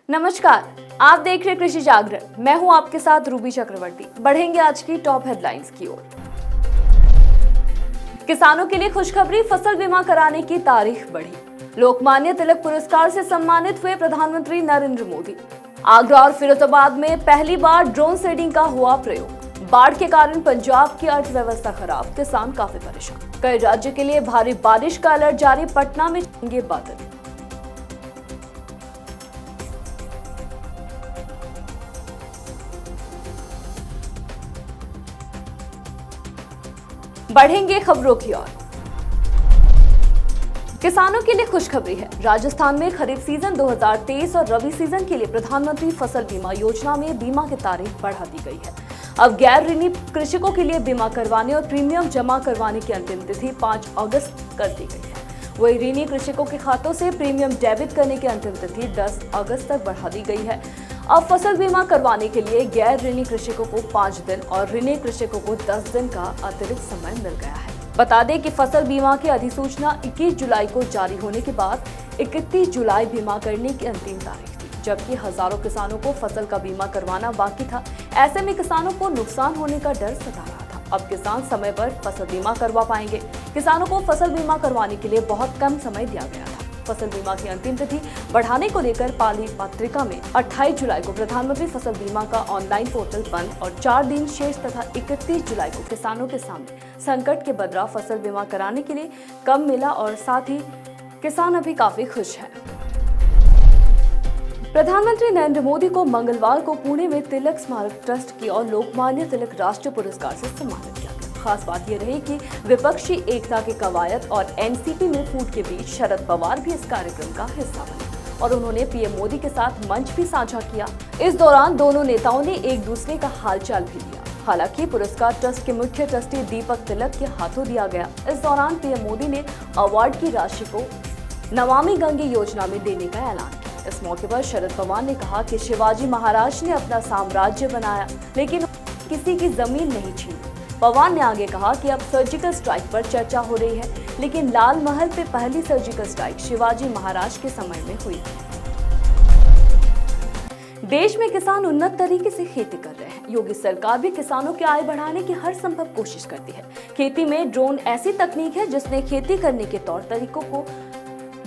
नमस्कार, आप देख रहे कृषि जागरण। मैं हूं आपके साथ रूबी चक्रवर्ती। बढ़ेंगे आज की टॉप हेडलाइंस की ओर। किसानों के लिए खुशखबरी, फसल बीमा कराने की तारीख बढ़ी। लोकमान्य तिलक पुरस्कार से सम्मानित हुए प्रधानमंत्री नरेंद्र मोदी। आगरा और फिरोजाबाद में पहली बार ड्रोन सीडिंग का हुआ प्रयोग। बाढ़ के कारण पंजाब की अर्थव्यवस्था खराब, किसान काफी परेशान। कई राज्य के लिए भारी बारिश का अलर्ट जारी, पटना में छाएंगे बादल। बढ़ेंगे खबरों की ओर। किसानों के लिए खुशखबरी है। राजस्थान में खरीफ सीजन 2023 और रबी सीजन के लिए प्रधानमंत्री फसल बीमा योजना में बीमा की तारीख बढ़ा दी गई है। अब गैर ऋणी कृषकों के लिए बीमा करवाने और प्रीमियम जमा करवाने की अंतिम तिथि 5 अगस्त कर दी गई है। वही ऋणी कृषकों के खातों से प्रीमियम डेबिट करने की अंतिम तिथि 10 अगस्त तक बढ़ा दी गई है। अब फसल बीमा करवाने के लिए गैर ऋणी कृषकों को 5 दिन और ऋणी कृषकों को 10 दिन का अतिरिक्त समय मिल गया है। बता दें कि फसल बीमा की अधिसूचना 21 जुलाई को जारी होने के बाद 31 जुलाई बीमा करने की अंतिम तारीख थी, जबकि हजारों किसानों को फसल का बीमा करवाना बाकी था। ऐसे में किसानों को नुकसान होने का डर सता रहा था। अब किसान समय पर फसल बीमा करवा पाएंगे। किसानों को फसल बीमा करवाने के लिए बहुत कम समय दिया गया था। फसल बीमा की अंतिम तिथि बढ़ाने को लेकर पाली पत्रिका में 28 जुलाई को प्रधानमंत्री फसल बीमा का ऑनलाइन पोर्टल बंद और 4 दिन शेष तथा 31 जुलाई को किसानों के सामने संकट के बदला फसल बीमा कराने के लिए कम मिला और साथ ही किसान अभी काफी खुश है। प्रधानमंत्री नरेंद्र मोदी को मंगलवार को पुणे में तिलक स्मारक ट्रस्ट की और लोकमान्य तिलक राष्ट्रीय पुरस्कार से सम्मानित किया गया। खास बात यह रही कि विपक्षी एकता के कवायद और एनसीपी में फूट के बीच शरद पवार भी इस कार्यक्रम का हिस्सा बने और उन्होंने पीएम मोदी के साथ मंच भी साझा किया। इस दौरान दोनों नेताओं ने एक दूसरे का हालचाल भी लिया। हालांकि पुरस्कार ट्रस्ट के मुख्य ट्रस्टी दीपक तिलक के हाथों दिया गया। इस दौरान पीएम मोदी ने अवार्ड की राशि को नमामि गंगे योजना में देने का ऐलान किया। इस मौके पर शरद पवार ने कहा कि शिवाजी महाराज ने अपना साम्राज्य बनाया, लेकिन किसी की जमीन नहीं छीनी। पवार ने आगे कहा कि अब सर्जिकल स्ट्राइक पर चर्चा हो रही है, लेकिन लाल महल पे पहली सर्जिकल स्ट्राइक शिवाजी महाराज के समय में हुई। देश में किसान उन्नत तरीके से खेती कर रहे हैं। योगी सरकार भी किसानों की आय बढ़ाने की हर संभव कोशिश करती है। खेती में ड्रोन ऐसी तकनीक है जिसने खेती करने के तौर तरीकों को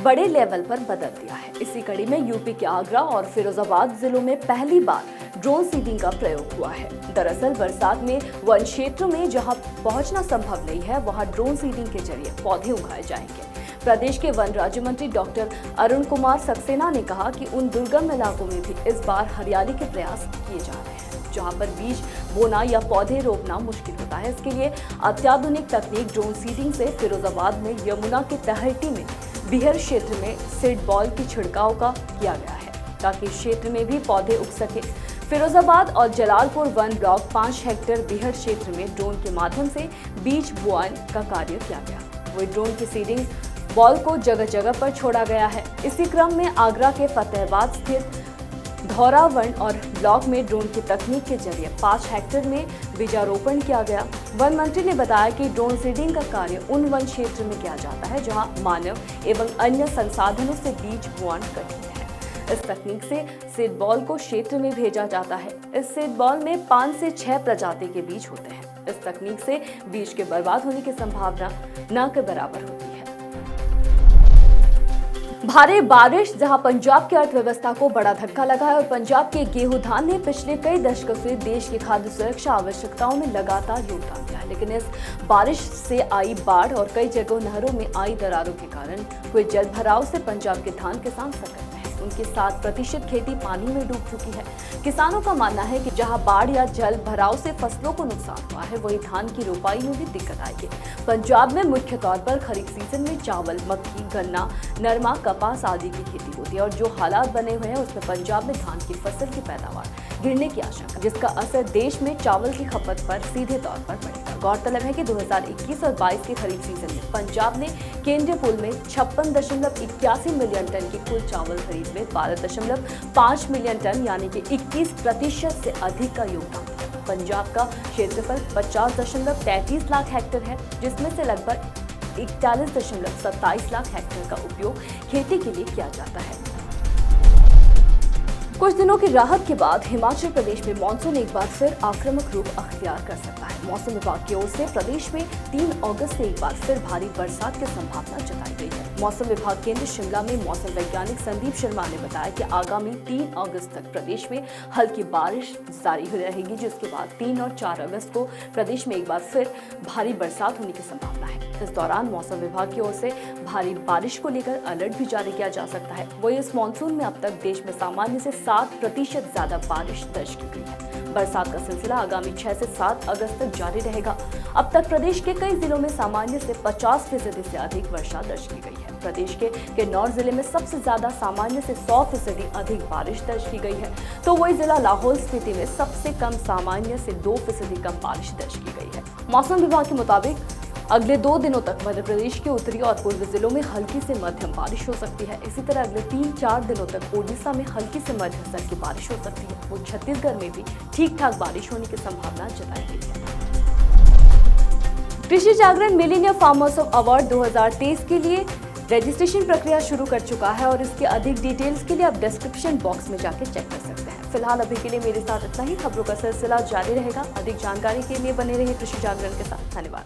बड़े लेवल पर बदल दिया है। इसी कड़ी में यूपी के आगरा और फिरोजाबाद जिलों में पहली बार ड्रोन सीडिंग का प्रयोग हुआ है। दरअसल बरसात में वन क्षेत्रों में जहां पहुंचना संभव नहीं है, वहां ड्रोन सीडिंग के जरिए पौधे उगाए जाएंगे। प्रदेश के वन राज्य मंत्री डॉक्टर अरुण कुमार सक्सेना ने कहा कि उन दुर्गम इलाकों में भी इस बार हरियाली के प्रयास किए जा रहे हैं, जहां पर बीज बोना या पौधे रोपना मुश्किल होता है। इसके लिए अत्याधुनिक तकनीक ड्रोन सीडिंग से फिरोजाबाद में यमुना के तहैटी में बिहर क्षेत्र में सीड बॉल की छिड़काव का किया गया है, ताकि क्षेत्र में भी पौधे उग सके। फिरोजाबाद और जलालपुर वन ब्लॉक 5 हेक्टेयर बिहर क्षेत्र में ड्रोन के माध्यम से बीज बुआई का कार्य किया गया। वही ड्रोन की सीडिंग बॉल को जगह जगह पर छोड़ा गया है। इसी क्रम में आगरा के फतेहाबाद स्थित धौरा वन और ब्लॉक में ड्रोन की तकनीक के जरिए 5 हेक्टेयर में बीजारोपण किया गया। वन मंत्री ने बताया कि ड्रोन सीडिंग का कार्य उन वन क्षेत्र में किया जाता है जहां मानव एवं अन्य संसाधनों से बीज बुआई कठिन है। इस तकनीक से सीड बॉल को क्षेत्र में भेजा जाता है। इस सीड बॉल में 5 से 6 प्रजाति के बीज होते हैं। इस तकनीक से बीज के बर्बाद होने की संभावना न के बराबर होती है। भारी बारिश जहां पंजाब की अर्थव्यवस्था को बड़ा धक्का लगा है और पंजाब के गेहूं धान ने पिछले कई दशकों से देश की खाद्य सुरक्षा आवश्यकताओं में लगातार योगदान दिया है, लेकिन इस बारिश से आई बाढ़ और कई जगहों नहरों में आई दरारों के कारण हुए जल भराव से पंजाब के धान किसान संकट में हैं। उनकी 7% खेती पानी में डूब चुकी है। किसानों का मानना है कि जहां बाढ़ या जल भराव से फसलों को नुकसान हुआ है, वहीं धान की रोपाई में भी दिक्कत आएगी। पंजाब में मुख्य तौर पर खरीफ सीजन में चावल, मक्की, गन्ना, नरमा, कपास आदि की खेती होती है और जो हालात बने हुए हैं उसमें पंजाब में धान की फसल की पैदावार गिरने की आशंका, जिसका असर देश में चावल की खपत पर सीधे तौर पर पड़ेगा। गौरतलब है कि 2021 और 22 के खरीफ सीजन में पंजाब ने केंद्रीय पूल में 56.81 मिलियन टन की कुल चावल खरीद में 12.5 मिलियन टन यानी कि 21% से अधिक का योगदान दिया। पंजाब का क्षेत्रफल 50.33 लाख हेक्टेयर है, जिसमें से लगभग 41.27 लाख हेक्टेयर का उपयोग खेती के लिए किया जाता है। कुछ दिनों की राहत के बाद हिमाचल प्रदेश में मानसून एक बार फिर आक्रामक रूप अख्तियार कर सकता है। मौसम विभाग की ओर से प्रदेश में 3 अगस्त से एक बार फिर भारी बरसात की संभावना जताई गई है। मौसम विभाग केंद्र शिमला में मौसम वैज्ञानिक संदीप शर्मा ने बताया कि आगामी 3 अगस्त तक प्रदेश में हल्की बारिश जारी रहेगी, जिसके बाद 3 और 4 अगस्त को प्रदेश में एक बार फिर भारी बरसात होने की संभावना है। इस दौरान मौसम विभाग की ओर से भारी बारिश को लेकर अलर्ट भी जारी किया जा सकता है। वही इस मानसून में अब तक देश में सामान्य से 7% ज्यादा बारिश दर्ज की गई है। बरसात का सिलसिला आगामी 6 से 7 अगस्त तक जारी रहेगा। अब तक प्रदेश के कई जिलों में सामान्य से 50% से अधिक वर्षा दर्ज की गई है। प्रदेश के किन्नौर जिले में सबसे ज्यादा सामान्य से 100% अधिक बारिश दर्ज की गई है, तो वही जिला लाहौल स्पीति में सबसे कम सामान्य से 2% कम बारिश दर्ज की गई है। मौसम विभाग के मुताबिक अगले 2 दिनों तक मध्य प्रदेश के उत्तरी और पूर्वी जिलों में हल्की से मध्यम बारिश हो सकती है। इसी तरह अगले 3-4 दिनों तक ओडिशा में हल्की से मध्यम स्तर की बारिश हो सकती है। वो छत्तीसगढ़ में भी ठीक ठाक बारिश होने की संभावना जताई गई है। कृषि जागरण मिलेनियम फार्मर्स अवार्ड 2023 के लिए रजिस्ट्रेशन प्रक्रिया शुरू कर चुका है और इसके अधिक डिटेल्स के लिए आप डिस्क्रिप्शन बॉक्स में जाकर चेक कर सकते हैं। फिलहाल अभी के लिए मेरे साथ इतना ही। खबरों का सिलसिला जारी रहेगा। अधिक जानकारी के लिए बने रहिए कृषि जागरण के साथ। धन्यवाद।